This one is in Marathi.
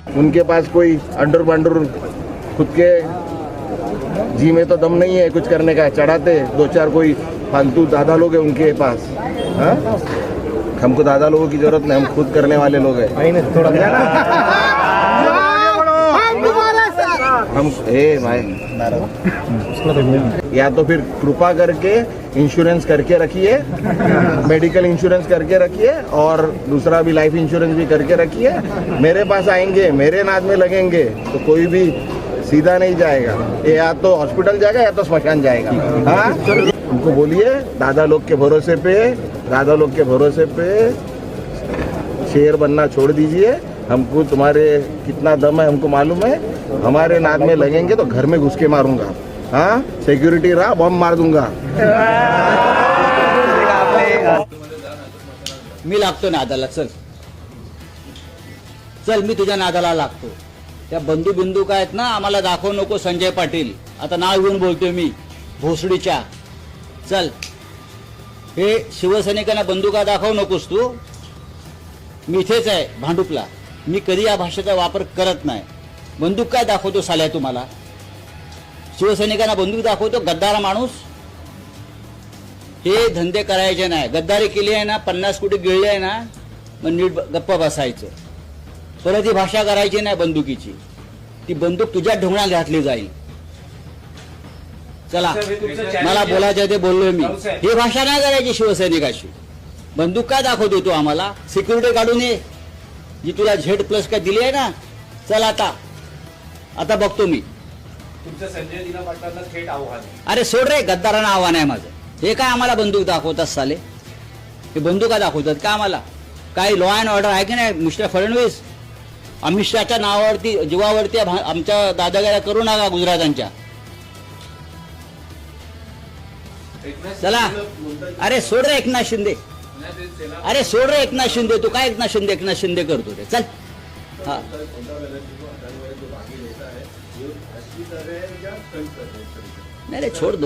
उनके पास कोई अंडर बंडर खुद के जी में तो दम नहीं है कुछ करने का, चढ़ाते दो चार कोई फालतू दादा लोग हैं उनके पास। हाँ, हमको दादा लोगों की जरूरत नहीं, हम खुद करने वाले लोग हैं। थोड़ा हम भाई या तो फिर कृपा करके इंश्योरेंस करके रखिए, मेडिकल इंश्योरेंस करके रखिए और दूसरा भी लाइफ इंश्योरेंस भी करके रखिए। मेरे पास आएंगे, मेरे नाद में लगेंगे तो कोई भी सीधा नहीं जाएगा, ये या तो हॉस्पिटल जाएगा या तो स्मशान जाएगा। हाँ, उनको बोलिए दादा लोग के भरोसे पे शेर बनना छोड़ दीजिए। हमको तुम्हारे कितना दम है हमको मालूम है, हमारे नाद में लगेंगे तो घर में घुस के मारूंगा। हाँ, सिक्योरिटी रहा बॉम्ब मार दूंगा। मी लागतो नादाला, चल चल, मी तुझ्या नादाला लागतो। त्या बंधू बिंदू काय आहेत ना, आम्हाला दाखवू नको संजय पाटील, आता नाव घेऊन बोलतोय मी, भोसडीच्या। चल, हे शिवसैनिकांना बंदुका दाखवू नकोस तू, मी इथेच आहे भांडुपला, मी कधी या भाषेचा वापर करत नाही। बंदूक काय दाखवतो साल्या तुम्हाला, शिवसैनिकांना बंदूक दाखवतो, गद्दार माणूस। हे धंदे करायचे नाही, गद्दारी केली आहे ना, 50 कोटी गिळले आहे ना, मग नीट गप्पा बसायचं। परत ही भाषा करायची नाही बंदुकीची, ती बंदूक तुझ्या ढोंगणात घातली जाईल। चला, मला बोलायचं ते बोललोय मी, ही भाषा नाही करायची शिवसैनिकाशी। बंदूक काय दाखवतो तू आम्हाला, सिक्युरिटी काढून ये, जी तुला Z+ काय दिली आहे ना। चल आता बघतो मी तुमचं संजय दिना पाटलांना थेट आव्हान। अरे सोड रे, गद्दारांना आव्हान आहे माझं। हे काय आम्हाला बंदूक दाखवतात साले, हे बंदुका दाखवतात का आम्हाला? काही लॉ अँड ऑर्डर आहे की नाही मिस्टर फडणवीस? अमित शहाच्या नावावरती जीवावरती आमच्या दादागिऱ्या करू नका गुजरातांच्या। चला, अरे सोड रे एकनाथ शिंदे, अरे सोड रे एकनाथ शिंदे, तू काय एकनाथ शिंदे करतो रे, चल। हाँ, नहीं छोड़ दो।